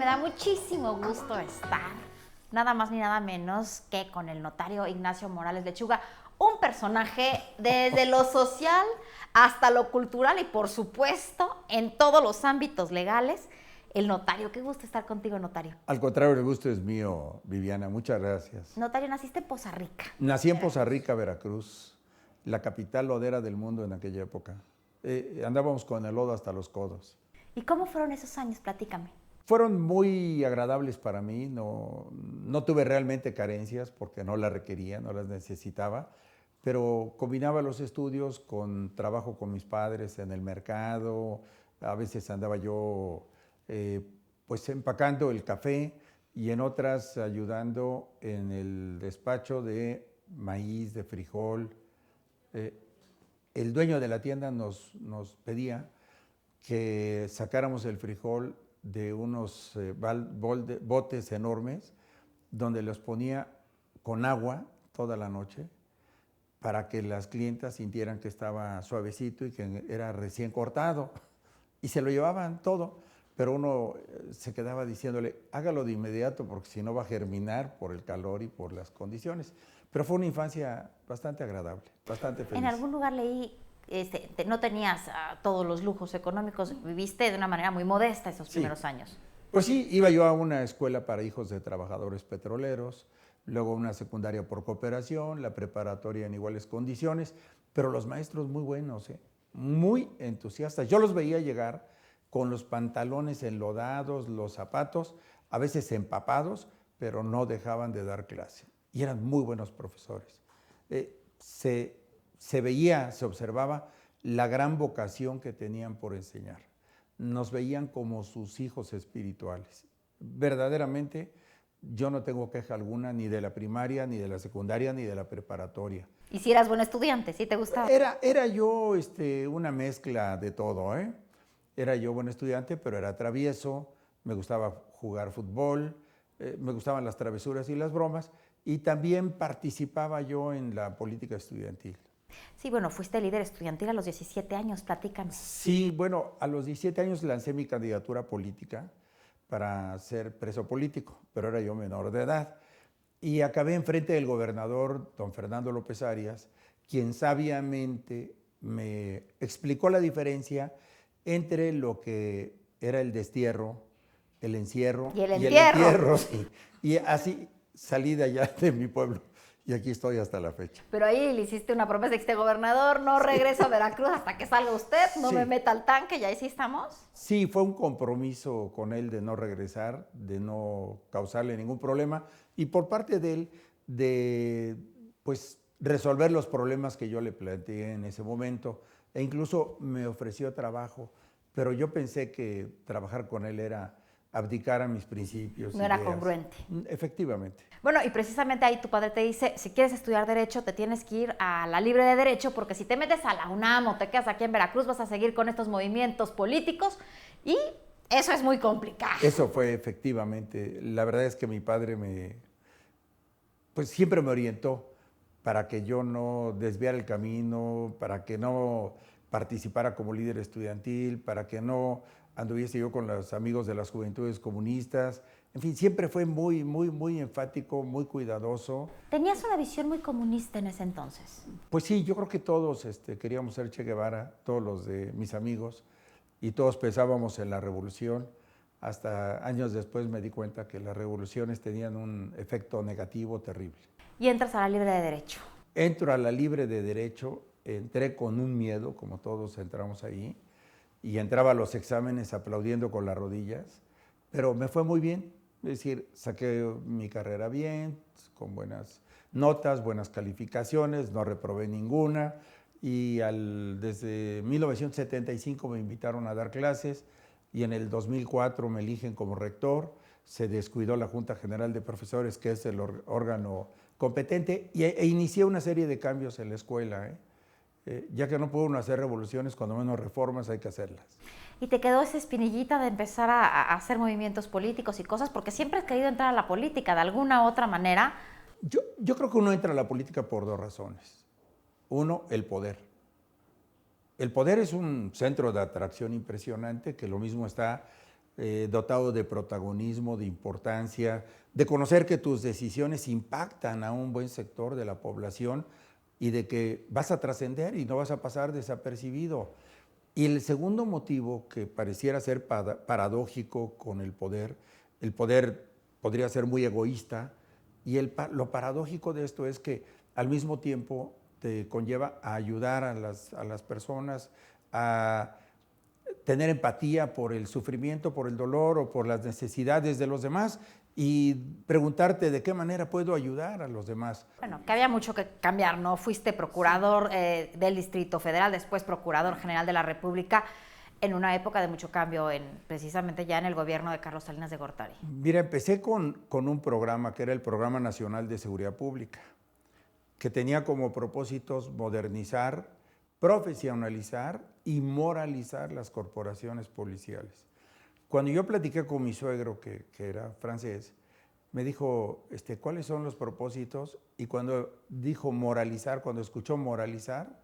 da muchísimo gusto estar, nada más ni nada menos que con el notario Ignacio Morales Lechuga, un personaje desde lo social hasta lo cultural y por supuesto en todos los ámbitos legales. El notario, qué gusto estar contigo, notario. Al contrario, el gusto es mío, Viviana, muchas gracias. Notario, naciste en Poza Rica. Nací en Poza Rica, Veracruz, la capital lodera del mundo en aquella época. Andábamos con el lodo hasta los codos. ¿Y cómo fueron esos años? Platícame. Fueron muy agradables para mí, no tuve realmente carencias porque no las requería, no las necesitaba, pero combinaba los estudios con trabajo con mis padres en el mercado, a veces andaba yo pues empacando el café y en otras ayudando en el despacho de maíz, de frijol. El dueño de la tienda nos pedía que sacáramos el frijol de unos botes enormes donde los ponía con agua toda la noche para que las clientas sintieran que estaba suavecito y que era recién cortado. Y se lo llevaban todo, pero uno se quedaba diciéndole, hágalo de inmediato porque si no va a germinar por el calor y por las condiciones. Pero fue una infancia bastante agradable, bastante feliz. En algún lugar leí, no tenías todos los lujos económicos, viviste de una manera muy modesta esos primeros años. Pues sí, iba yo a una escuela para hijos de trabajadores petroleros, luego una secundaria por cooperación, la preparatoria en iguales condiciones, pero los maestros muy buenos, muy entusiastas. Yo los veía llegar con los pantalones enlodados, los zapatos, a veces empapados, pero no dejaban de dar clase. Y eran muy buenos profesores. Se veía, se observaba la gran vocación que tenían por enseñar. Nos veían como sus hijos espirituales. Verdaderamente, yo no tengo queja alguna ni de la primaria, ni de la secundaria, ni de la preparatoria. ¿Y si eras buen estudiante? ¿Sí te gustaba? Era yo una mezcla de todo, Era yo buen estudiante, pero era travieso, me gustaba jugar fútbol, me gustaban las travesuras y las bromas, y también participaba yo en la política estudiantil. Sí, bueno, fuiste líder estudiantil a los 17 años, platícame. Sí, bueno, a los 17 años lancé mi candidatura política para ser preso político, pero era yo menor de edad. Y acabé enfrente del gobernador, don Fernando López Arias, quien sabiamente me explicó la diferencia entre lo que era el destierro, el encierro y el entierro. Sí. Y así salí de allá de mi pueblo y aquí estoy hasta la fecha. Pero ahí le hiciste una promesa, dijiste, gobernador, no regreso a Veracruz hasta que salga usted, no me meta al tanque, ¿ya ahí sí estamos? Sí, fue un compromiso con él de no regresar, de no causarle ningún problema y por parte de él de pues resolver los problemas que yo le planteé en ese momento e incluso me ofreció trabajo, pero yo pensé que trabajar con él era abdicar a mis principios. No era congruente. Efectivamente. Bueno, y precisamente ahí tu padre te dice, si quieres estudiar Derecho, te tienes que ir a la Libre de Derecho, porque si te metes a la UNAM o te quedas aquí en Veracruz, vas a seguir con estos movimientos políticos y eso es muy complicado. Eso fue efectivamente. La verdad es que mi padre pues siempre me orientó para que yo no desviara el camino, para que no participara como líder estudiantil, para que no anduviese yo con los amigos de las juventudes comunistas. En fin, siempre fue muy, muy, muy enfático, muy cuidadoso. ¿Tenías una visión muy comunista en ese entonces? Pues sí, yo creo que todos queríamos ser Che Guevara, todos los de mis amigos, y todos pensábamos en la revolución. Hasta años después me di cuenta que las revoluciones tenían un efecto negativo terrible. ¿Y entras a la Libre de Derecho? Entro a la Libre de Derecho, entré con un miedo, como todos entramos ahí, y entraba a los exámenes aplaudiendo con las rodillas, pero me fue muy bien, es decir, saqué mi carrera bien, con buenas notas, buenas calificaciones, no reprobé ninguna, y desde 1975 me invitaron a dar clases, y en el 2004 me eligen como rector, se descuidó la Junta General de Profesores, que es el órgano competente, e inicié una serie de cambios en la escuela, ya que no puede uno hacer revoluciones, cuando menos reformas hay que hacerlas. ¿Y te quedó esa espinillita de empezar a hacer movimientos políticos y cosas? Porque siempre has querido entrar a la política de alguna u otra manera. Yo creo que uno entra a la política por dos razones. Uno, el poder. El poder es un centro de atracción impresionante, que lo mismo está dotado de protagonismo, de importancia, de conocer que tus decisiones impactan a un buen sector de la población y de que vas a trascender y no vas a pasar desapercibido. Y el segundo motivo que pareciera ser paradójico con el poder podría ser muy egoísta, y lo paradójico de esto es que al mismo tiempo te conlleva a ayudar a las personas, a tener empatía por el sufrimiento, por el dolor o por las necesidades de los demás y preguntarte de qué manera puedo ayudar a los demás. Bueno, que había mucho que cambiar, ¿no? Fuiste procurador del Distrito Federal, después procurador general de la República, en una época de mucho cambio, precisamente ya en el gobierno de Carlos Salinas de Gortari. Mira, empecé con un programa que era el Programa Nacional de Seguridad Pública, que tenía como propósitos modernizar, profesionalizar y moralizar las corporaciones policiales. Cuando yo platiqué con mi suegro, que era francés, me dijo, ¿cuáles son los propósitos? Y cuando dijo moralizar, cuando escuchó moralizar,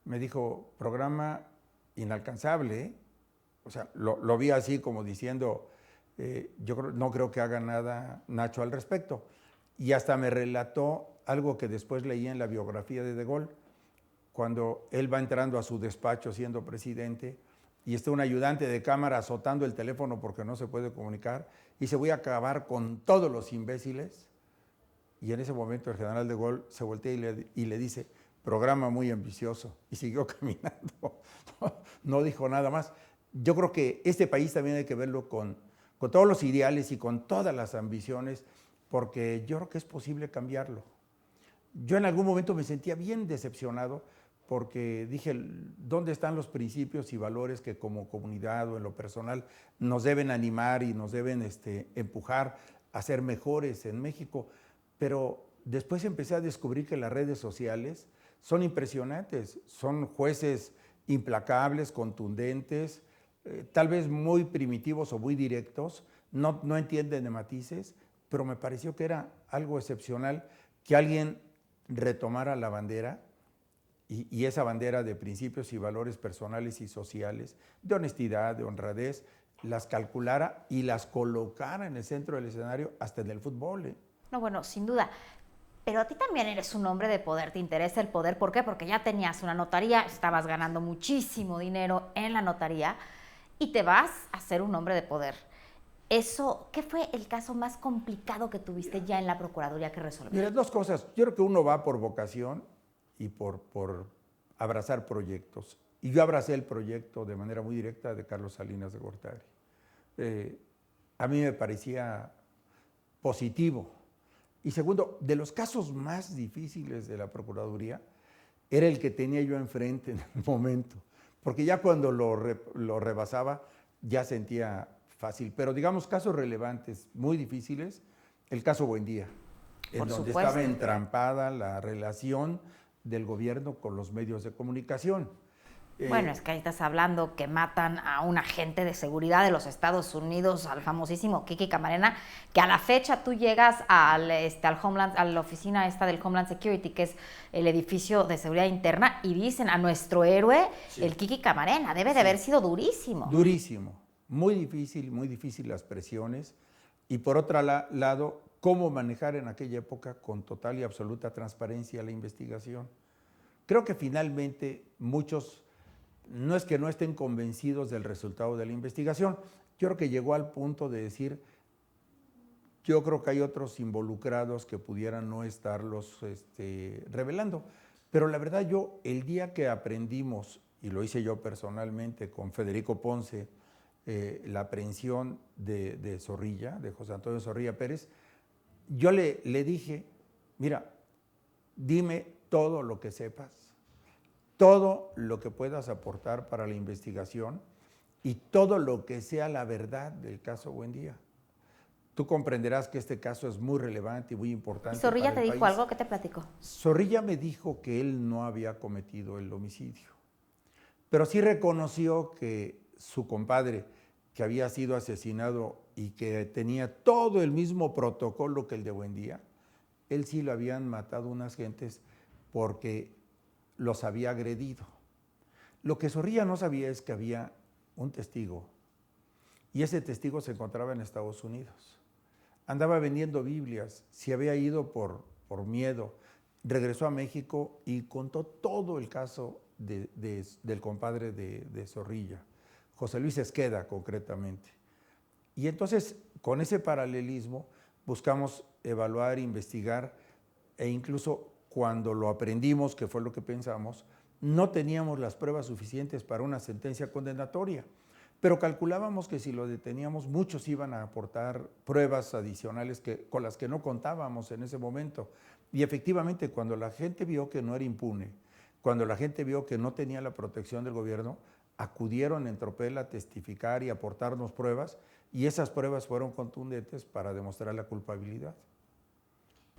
me dijo, programa inalcanzable, ¿eh? O sea, lo vi así como diciendo, no creo que haga nada Nacho al respecto. Y hasta me relató algo que después leí en la biografía de Gaulle, cuando él va entrando a su despacho siendo presidente y está un ayudante de cámara azotando el teléfono porque no se puede comunicar y dice, voy a acabar con todos los imbéciles. Y en ese momento el general de Gaulle se voltea y le dice, programa muy ambicioso, y siguió caminando. No dijo nada más. Yo creo que este país también hay que verlo con todos los ideales y con todas las ambiciones, porque yo creo que es posible cambiarlo. Yo en algún momento me sentía bien decepcionado porque dije, ¿dónde están los principios y valores que como comunidad o en lo personal nos deben animar y nos deben empujar a ser mejores en México? Pero después empecé a descubrir que las redes sociales son impresionantes, son jueces implacables, contundentes, tal vez muy primitivos o muy directos, no entienden de matices, pero me pareció que era algo excepcional que alguien retomara la bandera y esa bandera de principios y valores personales y sociales, de honestidad, de honradez, las calculara y las colocara en el centro del escenario, hasta en el fútbol, ¿eh? No, bueno, sin duda. Pero a ti también eres un hombre de poder, te interesa el poder. ¿Por qué? Porque ya tenías una notaría, estabas ganando muchísimo dinero en la notaría y te vas a ser un hombre de poder. Eso, ¿qué fue el caso más complicado que tuviste ya en la Procuraduría que resolver? Mira, dos cosas. Yo creo que uno va por vocación y por abrazar proyectos. Y yo abracé el proyecto de manera muy directa de Carlos Salinas de Gortari. A mí me parecía positivo. Y segundo, de los casos más difíciles de la Procuraduría, era el que tenía yo enfrente en el momento. Porque ya cuando lo rebasaba, ya sentía fácil. Pero digamos, casos relevantes, muy difíciles, el caso Buendía, en donde estaba entrampada la relación del gobierno con los medios de comunicación. Bueno, es que ahí estás hablando que matan a un agente de seguridad de los Estados Unidos, al famosísimo Kiki Camarena, que a la fecha tú llegas al Homeland, a la oficina esta del Homeland Security, que es el edificio de seguridad interna, y dicen a nuestro héroe, sí, el Kiki Camarena. Debe de haber sido durísimo. Durísimo, muy difícil las presiones. Y por otro lado, cómo manejar en aquella época con total y absoluta transparencia la investigación. Creo que finalmente muchos no es que no estén convencidos del resultado de la investigación. Yo creo que llegó al punto de decir, yo creo que hay otros involucrados que pudieran no estarlos revelando. Pero la verdad yo, el día que aprendimos, y lo hice yo personalmente con Federico Ponce, la aprehensión de Zorrilla, de José Antonio Zorrilla Pérez, yo le dije, mira, dime todo lo que sepas, todo lo que puedas aportar para la investigación y todo lo que sea la verdad del caso Buendía. Tú comprenderás que este caso es muy relevante y muy importante. ¿Y Zorrilla te dijo algo? ¿Qué te platicó? Zorrilla me dijo que él no había cometido el homicidio, pero sí reconoció que su compadre, que había sido asesinado y que tenía todo el mismo protocolo que el de Buendía, él sí lo habían matado unas gentes porque los había agredido. Lo que Zorrilla no sabía es que había un testigo y ese testigo se encontraba en Estados Unidos. Andaba vendiendo Biblias, se había ido por miedo, regresó a México y contó todo el caso del compadre de Zorrilla, José Luis Esqueda concretamente. Y entonces, con ese paralelismo, buscamos evaluar, investigar, e incluso cuando lo aprendimos, que fue lo que pensamos, no teníamos las pruebas suficientes para una sentencia condenatoria, pero calculábamos que si lo deteníamos, muchos iban a aportar pruebas adicionales con las que no contábamos en ese momento. Y efectivamente, cuando la gente vio que no era impune, cuando la gente vio que no tenía la protección del gobierno, acudieron en tropel a testificar y aportarnos pruebas, y esas pruebas fueron contundentes para demostrar la culpabilidad.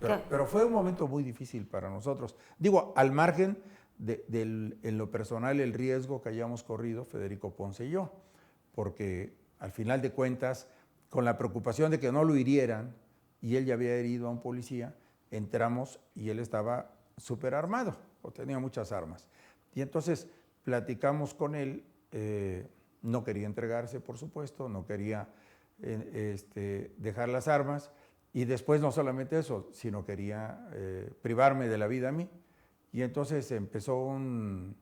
Pero fue un momento muy difícil para nosotros. Digo, al margen en lo personal, el riesgo que hayamos corrido Federico Ponce y yo, porque al final de cuentas, con la preocupación de que no lo hirieran, y él ya había herido a un policía, entramos y él estaba súper armado, o tenía muchas armas. Y entonces platicamos con él, no quería entregarse, por supuesto, no quería dejar las armas, y después no solamente eso, sino quería privarme de la vida a mí. Y entonces empezó un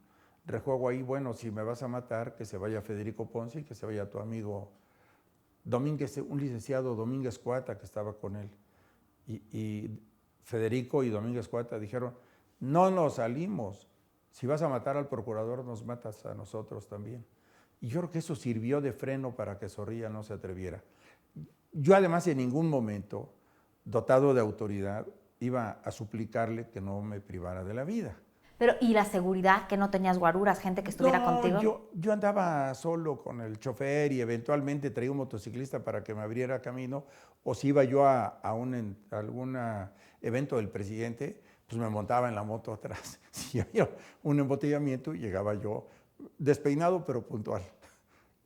rejuego ahí, bueno, si me vas a matar, que se vaya Federico Ponce y que se vaya tu amigo Domínguez, un licenciado Domínguez Cuata que estaba con él. Y Federico y Domínguez Cuata dijeron, no nos salimos, si vas a matar al procurador nos matas a nosotros también. Y yo creo que eso sirvió de freno para que Zorrilla no se atreviera. Yo además en ningún momento, dotado de autoridad, iba a suplicarle que no me privara de la vida. Pero, ¿y la seguridad? ¿Que no tenías guaruras, gente que estuviera contigo? Yo andaba solo con el chofer y eventualmente traía un motociclista para que me abriera camino, o si iba yo a algún evento del presidente, pues me montaba en la moto atrás. Si había un embotellamiento, llegaba yo despeinado pero puntual.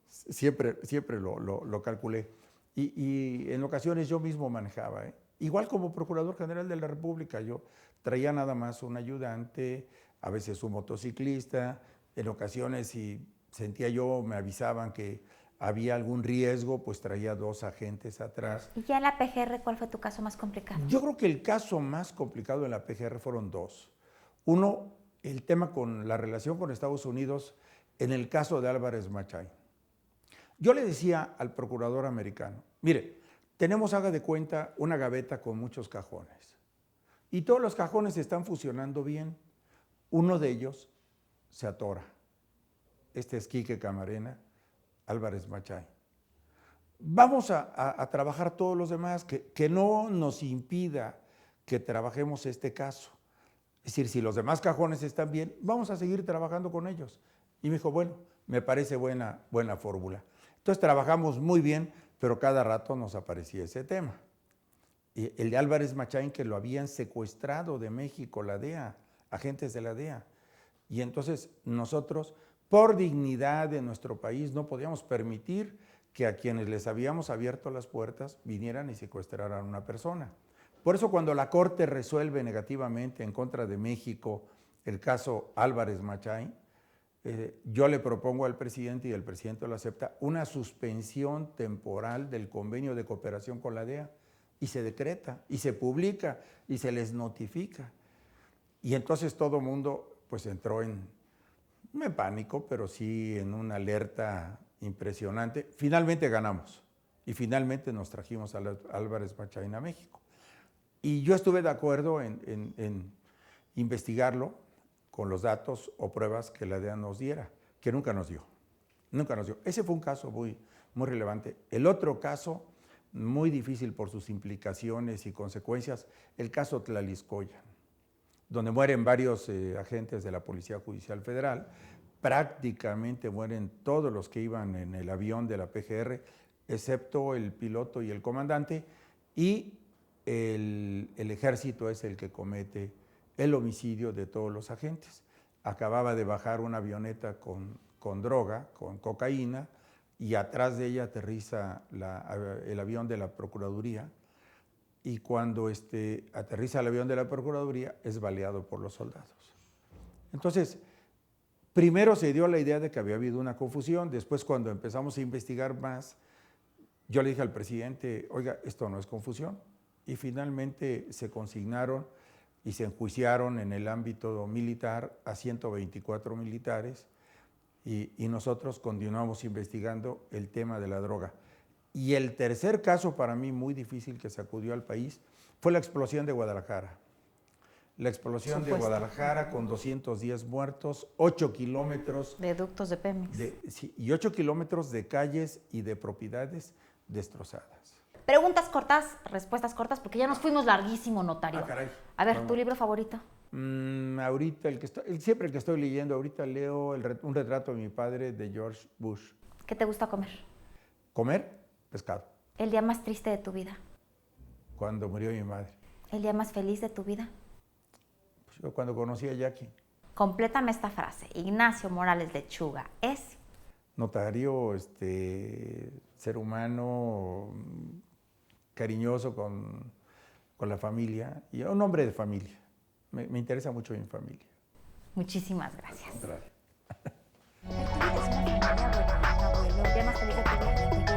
Siempre lo calculé. Y en ocasiones yo mismo manejaba, ¿eh? Igual como Procurador General de la República, yo traía nada más un ayudante, a veces un motociclista, en ocasiones si sentía yo, me avisaban que había algún riesgo, pues traía 2 agentes atrás. ¿Y ya en la PGR cuál fue tu caso más complicado? Yo creo que el caso más complicado en la PGR fueron 2. Uno, el tema con la relación con Estados Unidos en el caso de Álvarez Machain. Yo le decía al procurador americano, mire, tenemos, haga de cuenta, una gaveta con muchos cajones. Y todos los cajones están funcionando bien. Uno de ellos se atora. Este es Quique Camarena, Álvarez Machain. Vamos a trabajar todos los demás, que no nos impida que trabajemos este caso. Es decir, si los demás cajones están bien, vamos a seguir trabajando con ellos. Y me dijo, bueno, me parece buena fórmula. Entonces trabajamos muy bien, pero cada rato nos aparecía ese tema. Y el de Álvarez Machain, que lo habían secuestrado de México, la DEA, agentes de la DEA. Y entonces nosotros, por dignidad de nuestro país, no podíamos permitir que a quienes les habíamos abierto las puertas vinieran y secuestraran a una persona. Por eso cuando la Corte resuelve negativamente en contra de México el caso Álvarez Machain, yo le propongo al presidente, y el presidente lo acepta, una suspensión temporal del convenio de cooperación con la DEA, y se decreta, y se publica, y se les notifica. Y entonces todo el mundo pues entró en pánico, pero sí en una alerta impresionante. Finalmente ganamos, y finalmente nos trajimos a Álvarez Machain a México. Y yo estuve de acuerdo en investigarlo con los datos o pruebas que la DEA nos diera, que nunca nos dio. Nunca nos dio. Ese fue un caso muy relevante. El otro caso, muy difícil por sus implicaciones y consecuencias, el caso Tlaliscoyan, donde mueren varios agentes de la Policía Judicial Federal, prácticamente mueren todos los que iban en el avión de la PGR, excepto el piloto y el comandante, y el ejército es el que comete el homicidio de todos los agentes. Acababa de bajar una avioneta con droga, con cocaína, y atrás de ella aterriza el avión de la Procuraduría, y cuando aterriza el avión de la Procuraduría es baleado por los soldados. Entonces, primero se dio la idea de que había habido una confusión, después cuando empezamos a investigar más, Yo le dije al presidente, oiga, esto no es confusión. Y finalmente se consignaron y se enjuiciaron en el ámbito militar a 124 militares y nosotros continuamos investigando el tema de la droga. Y el tercer caso para mí muy difícil que sacudió al país fue la explosión de Guadalajara. La explosión de Guadalajara con 210 muertos, 8 kilómetros de ductos de Pemex. Sí, y 8 kilómetros de calles y de propiedades destrozadas. Preguntas cortas, respuestas cortas, porque ya nos fuimos larguísimo, notario. Ah, caray. A ver, Vamos. ¿tu libro favorito? Ahorita, siempre el que estoy leyendo, ahorita leo un retrato de mi padre de George Bush. ¿Qué te gusta comer? Comer pescado. ¿El día más triste de tu vida? Cuando murió mi madre. ¿El día más feliz de tu vida? Pues yo cuando conocí a Jackie. Complétame esta frase. Ignacio Morales Lechuga es... Notario, ser humano, cariñoso con la familia y un hombre de familia. Me interesa mucho mi familia. Muchísimas gracias. Al contrario. ¿El tuyo es una familia, abuelo, un abuelo? ¿El día más feliz de tu vida?